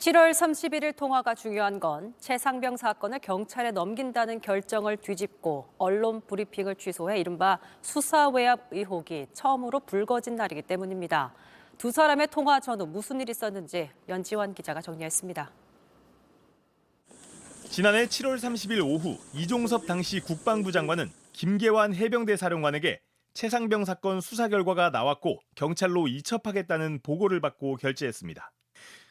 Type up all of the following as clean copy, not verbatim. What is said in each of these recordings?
7월 31일 통화가 중요한 건 최상병 사건을 경찰에 넘긴다는 결정을 뒤집고 언론 브리핑을 취소해 이른바 수사 외압 의혹이 처음으로 불거진 날이기 때문입니다. 두 사람의 통화 전후 무슨 일이 있었는지 연지환 기자가 정리했습니다. 지난해 7월 30일 오후 이종섭 당시 국방부 장관은 김계환 해병대 사령관에게 최상병 사건 수사 결과가 나왔고 경찰로 이첩하겠다는 보고를 받고 결재했습니다.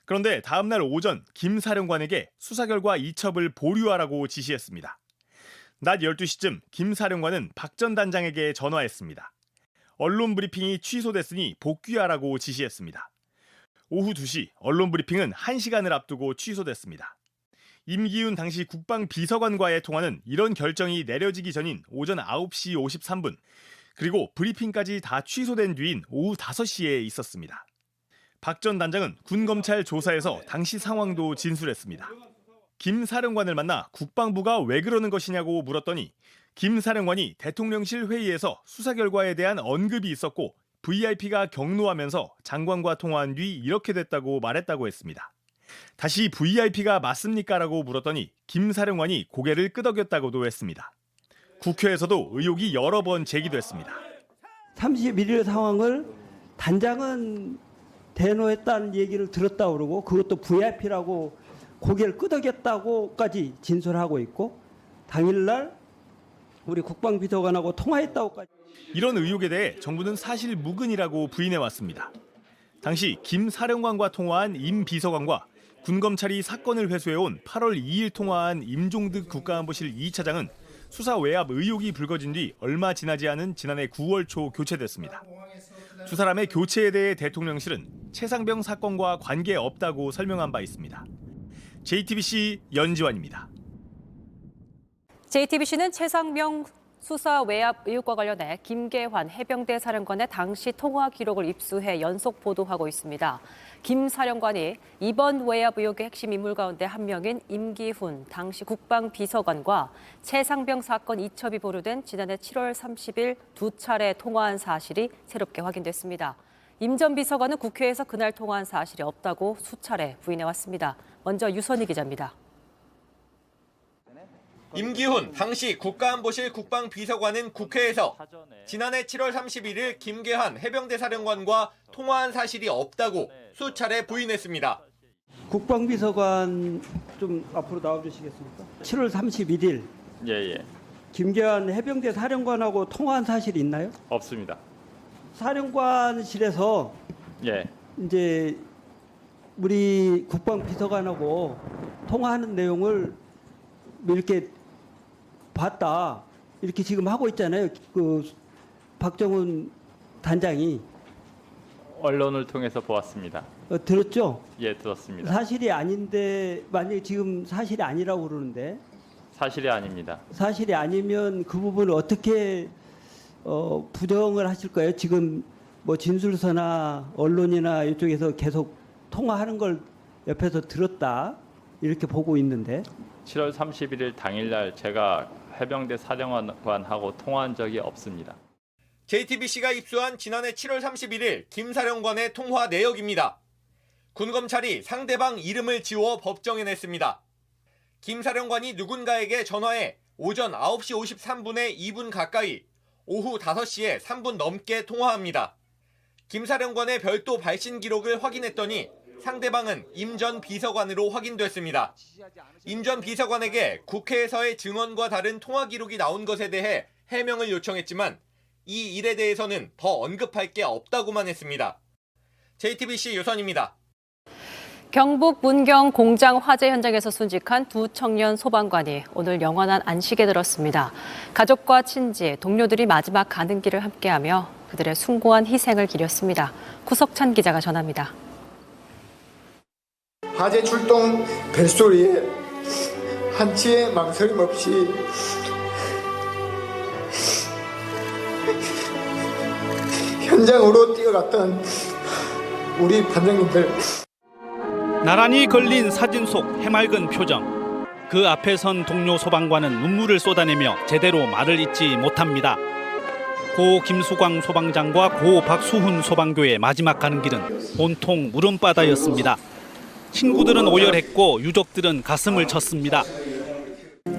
그런데 다음 날 오전 김 사령관에게 수사 결과 이첩을 보류하라고 지시했습니다. 낮 12시쯤 김 사령관은 박 전 단장에게 전화했습니다. 언론 브리핑이 취소됐으니 복귀하라고 지시했습니다. 오후 2시 언론 브리핑은 1시간을 앞두고 취소됐습니다. 임기훈 당시 국방비서관과의 통화는 이런 결정이 내려지기 전인 오전 9시 53분, 그리고 브리핑까지 다 취소된 뒤인 오후 5시에 있었습니다. 박 전 단장은 군검찰 조사에서 당시 상황도 진술했습니다. 김 사령관을 만나 국방부가 왜 그러는 것이냐고 물었더니 김 사령관이 대통령실 회의에서 수사 결과에 대한 언급이 있었고 VIP가 경로하면서 장관과 통화한 뒤 이렇게 됐다고 말했다고 했습니다. 다시 VIP가 맞습니까? 라고 물었더니 김 사령관이 고개를 끄덕였다고도 했습니다. 국회에서도 의혹이 여러 번 제기됐습니다. 31일 상황을 단장은 대노했다는 얘기를 들었다고 그러고 그것도 VIP라고 고개를 끄덕였다고까지 진술하고 있고 당일날 우리 국방비서관하고 통화했다고까지. 이런 의혹에 대해 정부는 사실 무근이라고 부인해왔습니다. 당시 김 사령관과 통화한 임 비서관과 군검찰이 사건을 회수해온 8월 2일 통화한 임종득 국가안보실 2차장은 수사 외압 의혹이 불거진 뒤 얼마 지나지 않은 지난해 9월 초 교체됐습니다. 두 사람의 교체에 대해 대통령실은 최상병 사건과 관계없다고 설명한 바 있습니다. JTBC 연지환입니다. JTBC는 최상병 수사 외압 의혹과 관련해 김계환 해병대 사령관의 당시 통화 기록을 입수해 연속 보도하고 있습니다. 김 사령관이 이번 외압 의혹의 핵심 인물 가운데 한 명인 임기훈 당시 국방비서관과 최상병 사건 이첩이 보류된 지난해 7월 30일 두 차례 통화한 사실이 새롭게 확인됐습니다. 임 전 비서관은 국회에서 그날 통화한 사실이 없다고 수차례 부인해왔습니다. 먼저 유선희 기자입니다. 임기훈 당시 국가안보실 국방비서관은 국회에서 지난해 7월 31일 김계환 해병대 사령관과 통화한 사실이 없다고 수차례 부인했습니다. 국방비서관 좀 앞으로 나와주시겠습니까? 7월 31일 예. 김계환 해병대 사령관하고 통화한 사실이 있나요? 없습니다. 사령관실에서 예. 이제 우리 국방비서관하고 통화하는 내용을 이렇게 봤다 이렇게 지금 하고 있잖아요. 그 박정훈 단장이 언론을 통해서 보았습니다. 들었죠? 예, 들었습니다. 사실이 아닌데 만약에 지금 사실이 아니라고 그러는데 사실이 아닙니다. 사실이 아니면 그 부분을 어떻게 부정을 하실 거예요? 지금 뭐 진술서나 언론이나 이쪽에서 계속 통화하는 걸 옆에서 들었다 이렇게 보고 있는데 7월 31일 당일날 제가 해병대 사령관하고 통화한 적이 없습니다. JTBC가 입수한 지난해 7월 31일 김 사령관의 통화 내역입니다. 군검찰이 상대방 이름을 지워 법정에 냈습니다. 김 사령관이 누군가에게 전화해 오전 9시 53분에 2분 가까이, 오후 5시에 3분 넘게 통화합니다. 김 사령관의 별도 발신 기록을 확인했더니 상대방은 임 전 비서관으로 확인됐습니다. 임 전 비서관에게 국회에서의 증언과 다른 통화 기록이 나온 것에 대해 해명을 요청했지만 이 일에 대해서는 더 언급할 게 없다고만 했습니다. JTBC 유선입니다. 경북 문경 공장 화재 현장에서 순직한 두 청년 소방관이 오늘 영원한 안식에 들었습니다. 가족과 친지, 동료들이 마지막 가는 길을 함께하며 그들의 숭고한 희생을 기렸습니다. 구석찬 기자가 전합니다. 화재 출동 벨소리에 한치의 망설임 없이 현장으로 뛰어갔던 우리 반장님들. 나란히 걸린 사진 속 해맑은 표정. 그 앞에 선 동료 소방관은 눈물을 쏟아내며 제대로 말을 잇지 못합니다. 고 김수광 소방장과 고 박수훈 소방교의 마지막 가는 길은 온통 물음바다였습니다. 친구들은 오열했고 유족들은 가슴을 쳤습니다.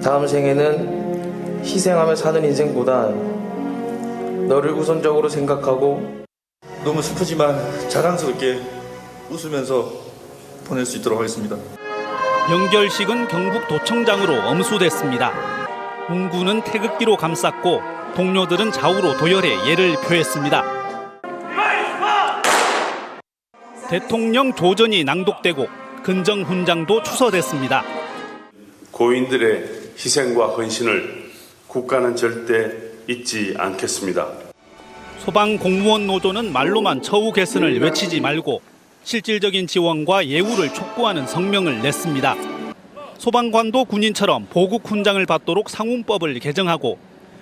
다음 생에는 희생하며 사는 인생보단 너를 우선적으로 생각하고 너무 슬프지만 자랑스럽게 웃으면서 보낼 수 있도록 하겠습니다. 영결식은 경북도청장으로 엄수됐습니다. 웅구는 태극기로 감쌌고 동료들은 좌우로 도열해 예를 표했습니다. 대통령 조전이 낭독되고 근정훈장도 추서됐습니다. 고인들의 희생과 헌신을 국가는 절대 잊지 않겠습니다. 소방공무원 노조는 말로만 처우 개선을 외치지 말고 실질적인 지원과 예우를 촉구하는 성명을 냈습니다. 소방관도 군인처럼 보국 훈장을 받도록 상훈법을 개정하고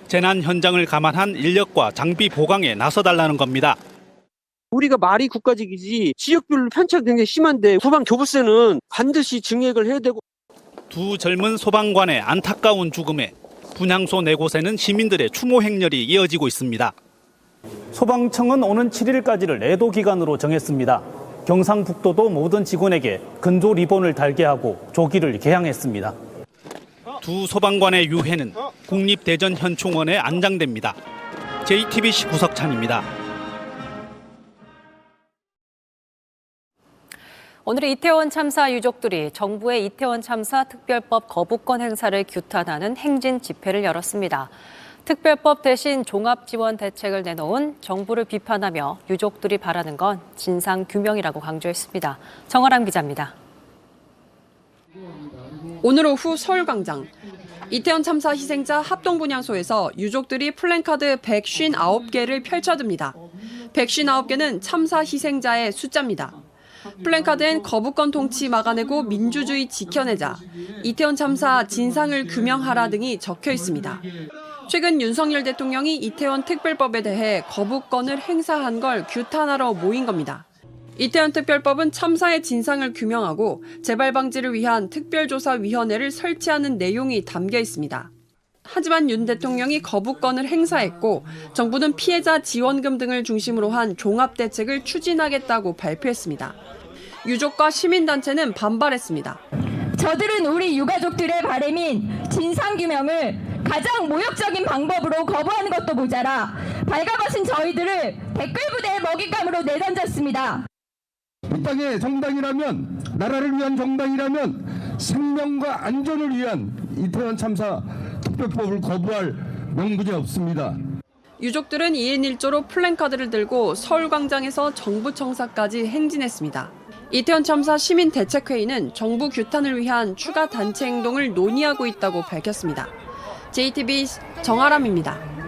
재난 현장을 감안한 인력과 장비 보강에 나서달라는 겁니다. 우리가 말이 국가직이지 지역별로 편차가 굉장히 심한데 소방 교부세는 반드시 증액을 해야 되고. 두 젊은 소방관의 안타까운 죽음에 분향소 네 곳에는 시민들의 추모 행렬이 이어지고 있습니다. 소방청은 오는 7일까지를 애도 기간으로 정했습니다. 경상북도도 모든 직원에게 근조 리본을 달게 하고 조기를 개항했습니다. 두 소방관의 유해는 국립대전현충원에 안장됩니다. JTBC 구석찬입니다. 오늘 이태원 참사 유족들이 정부의 이태원 참사 특별법 거부권 행사를 규탄하는 행진 집회를 열었습니다. 특별법 대신 종합지원 대책을 내놓은 정부를 비판하며 유족들이 바라는 건 진상규명이라고 강조했습니다. 정아람 기자입니다. 오늘 오후 서울광장. 이태원 참사 희생자 합동분향소에서 유족들이 플랜카드 159개를 펼쳐듭니다. 159개는 참사 희생자의 숫자입니다. 플랜카드엔 거부권 통치 막아내고 민주주의 지켜내자, 이태원 참사 진상을 규명하라 등이 적혀 있습니다. 최근 윤석열 대통령이 이태원 특별법에 대해 거부권을 행사한 걸 규탄하러 모인 겁니다. 이태원 특별법은 참사의 진상을 규명하고 재발 방지를 위한 특별조사위원회를 설치하는 내용이 담겨 있습니다. 하지만 윤 대통령이 거부권을 행사했고 정부는 피해자 지원금 등을 중심으로 한 종합대책을 추진하겠다고 발표했습니다. 유족과 시민단체는 반발했습니다. 저들은 우리 유가족들의 바람인 진상규명을 가장 모욕적인 방법으로 거부하는 것도 모자라 발가벗은 저희들을 댓글부대의 먹잇감으로 내던졌습니다. 이 땅의 정당이라면, 나라를 위한 정당이라면 생명과 안전을 위한 이태원 참사 특별법을 거부할 명분이 없습니다. 유족들은 2인 1조로 플랜카드를 들고 서울광장에서 정부청사까지 행진했습니다. 이태원 참사 시민대책회의는 정부 규탄을 위한 추가 단체 행동을 논의하고 있다고 밝혔습니다. JTBC 정아람입니다.